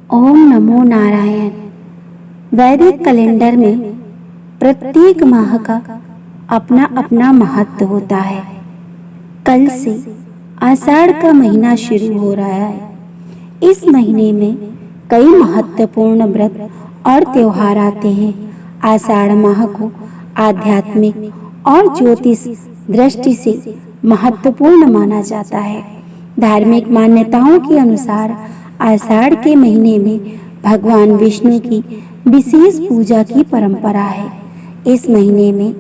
ओम नमो नारायण। वैदिक कैलेंडर में प्रत्येक माह का अपना अपना महत्व होता है। कल से आषाढ़ का महीना शुरू हो रहा है। इस महीने में कई महत्वपूर्ण व्रत और त्योहार आते हैं। आषाढ़ माह को आध्यात्मिक और ज्योतिष दृष्टि से महत्वपूर्ण माना जाता है। धार्मिक मान्यताओं के अनुसार आषाढ़ के महीने में भगवान विष्णु की विशेष पूजा की परंपरा है। इस महीने में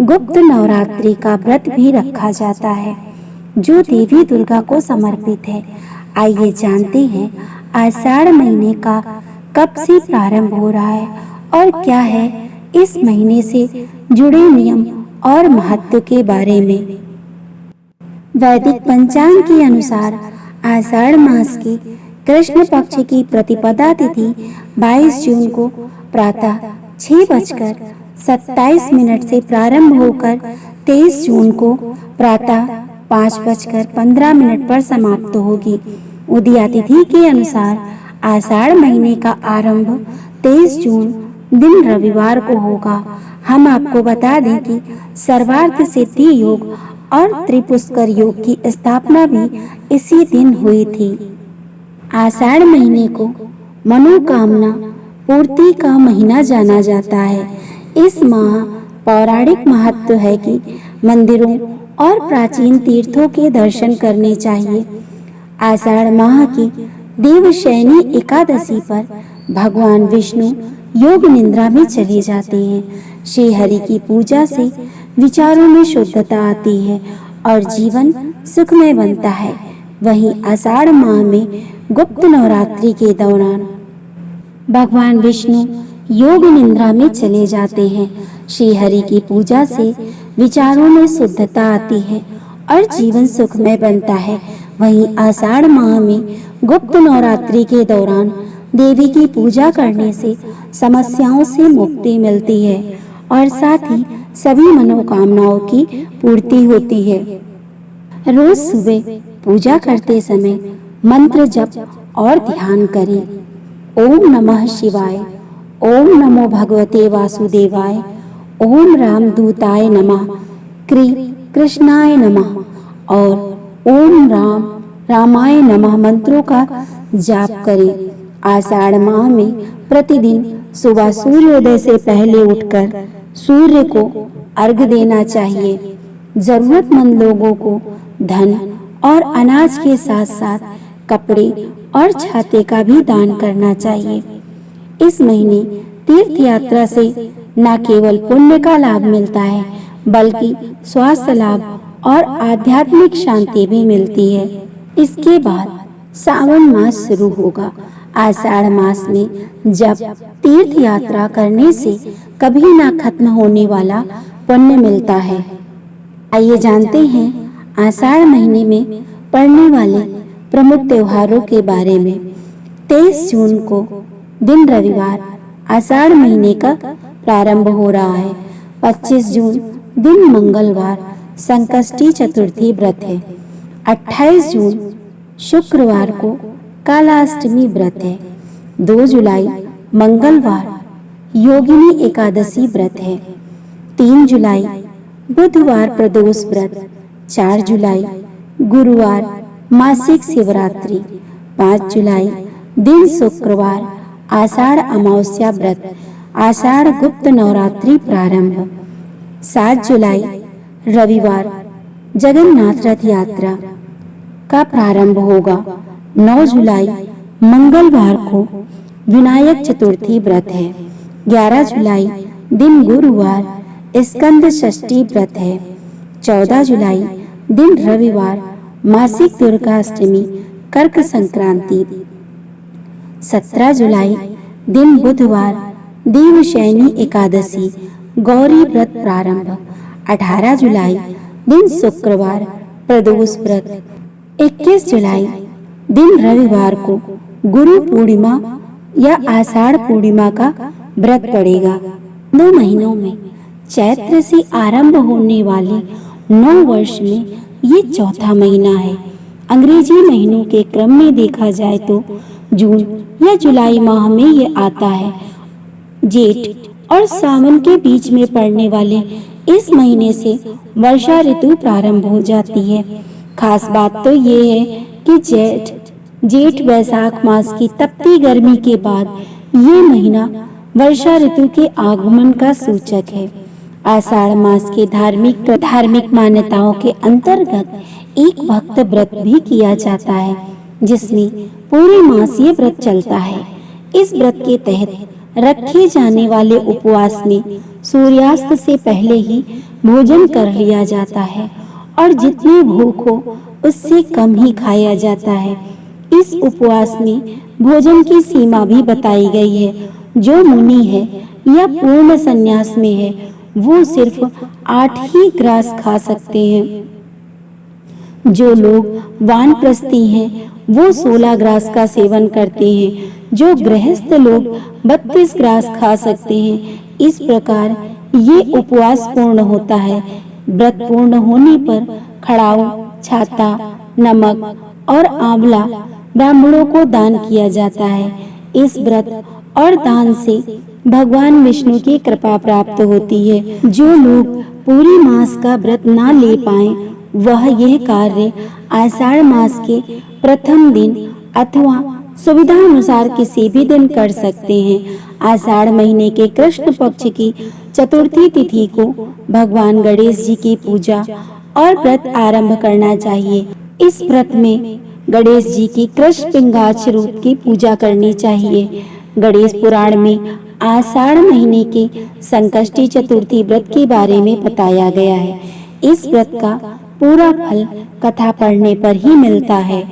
गुप्त नवरात्रि का व्रत भी रखा जाता है, जो देवी दुर्गा को समर्पित है। आइए जानते हैं आषाढ़ महीने का कब से प्रारंभ हो रहा है और क्या है इस महीने से जुड़े नियम और महत्व के बारे में। वैदिक पंचांग के अनुसार आषाढ़ मास की कृष्ण पक्ष की प्रतिपदा तिथि 22 जून को प्रातः 6:27 से प्रारंभ होकर 23 जून को प्रातः 5:15 पर समाप्त होगी। उदया तिथि के अनुसार आषाढ़ महीने का आरंभ 23 जून दिन रविवार को होगा। हम आपको बता दें कि सर्वार्थ सिद्धि योग और त्रिपुष्कर योग की स्थापना भी इसी दिन हुई थी। आषाढ़ महीने को मनोकामना पूर्ति का महीना जाना जाता है। इस माह पौराणिक महत्व है कि मंदिरों और प्राचीन तीर्थों के दर्शन करने चाहिए। आषाढ़ माह की देवशयनी एकादशी पर भगवान विष्णु योग निद्रा में चले जाते हैं। श्री हरि की पूजा से विचारों में शुद्धता आती है और जीवन सुखमय बनता है। वहीं आषाढ़ माह में गुप्त नवरात्रि के दौरान भगवान विष्णु योग निद्रा में चले जाते हैं। श्री हरि की पूजा से विचारों में शुद्धता आती है और जीवन सुखमय बनता है। वहीं आषाढ़ माह में गुप्त नवरात्रि के दौरान देवी की पूजा करने से समस्याओं से मुक्ति मिलती है और साथ ही सभी मनोकामनाओं की पूर्ति होती है। रोज सुबह पूजा करते समय मंत्र जप और ध्यान करें। ओम नमः शिवाय, ओम नमो भगवते वासुदेवाय, ओम रामदूताय नमः, कृष्णाय नमः और ओम रामाय नमः मंत्रों का जाप करें। आषाढ़ माह में प्रतिदिन सुबह सूर्योदय से पहले उठकर सूर्य को अर्घ्य देना चाहिए। जरूरतमंद लोगों को धन और अनाज के साथ साथ कपड़े और छाते का भी दान करना चाहिए। इस महीने तीर्थ यात्रा से न केवल पुण्य का लाभ मिलता है, बल्कि स्वास्थ्य लाभ और आध्यात्मिक शांति भी मिलती है। इसके बाद सावन मास शुरू होगा। आषाढ़ मास में जब तीर्थ यात्रा करने से कभी ना खत्म होने वाला पुण्य मिलता है। आइए जानते हैं आषाढ़ महीने में पड़ने वाले प्रमुख त्योहारों के बारे में। 23 जून को दिन रविवार आषाढ़ महीने का प्रारंभ हो रहा है। 25 जून दिन मंगलवार संकष्टी चतुर्थी व्रत है। 28 जून शुक्रवार को कालाष्टमी व्रत है। 2 जुलाई मंगलवार योगिनी एकादशी व्रत है। 3 जुलाई बुधवार प्रदोष व्रत। 4 जुलाई गुरुवार मासिक शिवरात्रि। 5 जुलाई दिन शुक्रवार आषाढ़ अमावस्या व्रत। आषाढ़ गुप्त नवरात्रि प्रारंभ। 7 जुलाई रविवार जगन्नाथ रथ यात्रा का प्रारंभ होगा। 9 जुलाई मंगलवार को विनायक चतुर्थी व्रत है। 11 जुलाई दिन गुरुवार स्कंद षष्ठी व्रत है। 14 जुलाई दिन रविवार मासिक दुर्गाष्टमी कर्क संक्रांति। 17 जुलाई दिन बुधवार देवशयनी एकादशी गौरी व्रत प्रारंभ। 18 जुलाई दिन शुक्रवार प्रदोष व्रत। 21 जुलाई दिन रविवार को गुरु पूर्णिमा या आषाढ़ पूर्णिमा का व्रत पड़ेगा। 2 महीनों में चैत्र से आरंभ होने वाले 9 वर्ष में ये चौथा महीना है। अंग्रेजी महीनों के क्रम में देखा जाए तो जून या जुलाई माह में ये आता है। जेठ और सावन के बीच में पड़ने वाले इस महीने से वर्षा ऋतु प्रारंभ हो जाती है। खास बात तो ये है कि जेठ वैशाख मास की तपती गर्मी के बाद ये महीना वर्षा ऋतु के आगमन का सूचक है। आषाढ़ मास के धार्मिक मान्यताओं के अंतर्गत एक भक्त व्रत भी किया जाता है, जिसमें पूरे मास ये व्रत चलता है। इस व्रत के तहत रखे जाने वाले उपवास में सूर्यास्त से पहले ही भोजन कर लिया जाता है और जितनी भूख हो उससे कम ही खाया जाता है। इस उपवास में भोजन की सीमा भी बताई गई है। जो मुनि है या पूर्ण संन्यास में है वो सिर्फ 8 ही ग्रास खा सकते हैं। जो लोग वानप्रस्थी हैं वो 16 ग्रास का सेवन करते हैं। जो गृहस्थ लोग 32 ग्रास खा सकते हैं। इस प्रकार ये उपवास पूर्ण होता है। व्रत पूर्ण होने पर खड़ाऊ, छाता, नमक और आंवला ब्राह्मणों को दान किया जाता है। इस व्रत और दान से भगवान विष्णु की कृपा प्राप्त होती है। जो लोग पूरी मास का व्रत ना ले पाए वह यह कार्य आषाढ़ मास के प्रथम दिन अथवा सुविधा अनुसार किसी भी दिन कर सकते हैं। आषाढ़ महीने के कृष्ण पक्ष की चतुर्थी तिथि को भगवान गणेश जी की पूजा और व्रत आरंभ करना चाहिए। इस व्रत में गणेश जी की कृष्ण पिंगाक्ष रूप की पूजा करनी चाहिए। गणेश पुराण में आषाढ़ महीने के संकष्टी चतुर्थी व्रत के बारे में बताया गया है। इस व्रत का पूरा फल कथा पढ़ने पर ही मिलता है।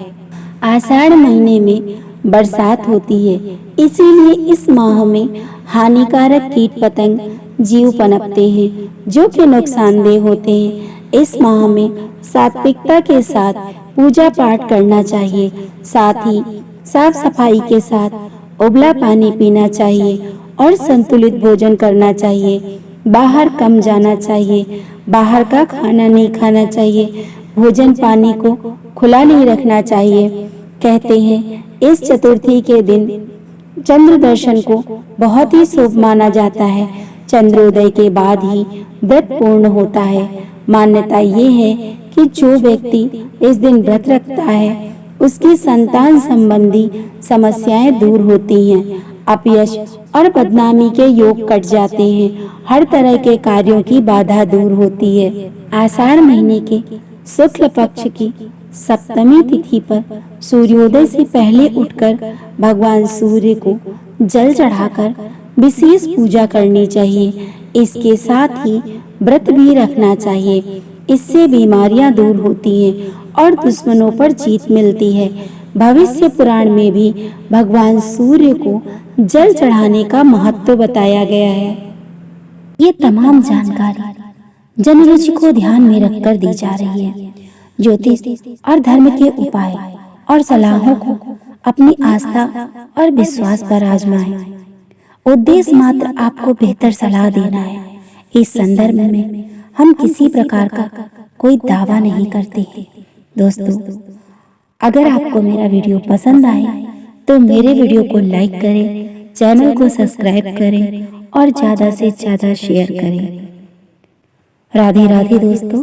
आषाढ़ महीने में बरसात होती है, इसीलिए इस माह में हानिकारक कीट पतंग जीव पनपते हैं जो कि नुकसानदेह होते हैं। इस माह में सात्विकता के साथ पूजा पाठ करना चाहिए। साथ ही साफ सफाई के साथ उबला पानी पीना चाहिए और संतुलित भोजन करना चाहिए। बाहर कम जाना चाहिए। बाहर का खाना नहीं खाना चाहिए। भोजन पानी को खुला नहीं रखना चाहिए। कहते हैं इस चतुर्थी के दिन चंद्र दर्शन को बहुत ही शुभ माना जाता है। चंद्रोदय के बाद ही व्रत पूर्ण होता है। मान्यता ये है कि जो व्यक्ति इस दिन व्रत रखता है उसकी संतान संबंधी समस्याएं दूर होती हैं। अपयश और बदनामी के योग कट जाते हैं। हर तरह के कार्यों की बाधा दूर होती है। आषाढ़ महीने के शुक्ल पक्ष की सप्तमी तिथि पर सूर्योदय से पहले उठकर भगवान सूर्य को जल चढ़ाकर विशेष पूजा करनी चाहिए। इसके साथ ही व्रत भी रखना चाहिए। इससे बीमारियां दूर होती हैं और दुश्मनों पर जीत मिलती है। भविष्य पुराण में भी भगवान सूर्य को जल चढ़ाने का महत्व बताया गया है। ये तमाम जानकारी जनरुचि को ध्यान में रखकर दी जा रही है। ज्योतिष और धर्म के उपाय और सलाहों को अपनी आस्था और विश्वास पर आजमाएं। उद्देश्य मात्र आपको बेहतर सलाह देना है। इस संदर्भ में हम किसी प्रकार का कोई दावा नहीं करते हैं। दोस्तों, अगर आपको मेरा वीडियो पसंद आए तो मेरे वीडियो को लाइक करें, चैनल को सब्सक्राइब करें और ज़्यादा से ज़्यादा शेयर करें। राधे राधे दोस्तों।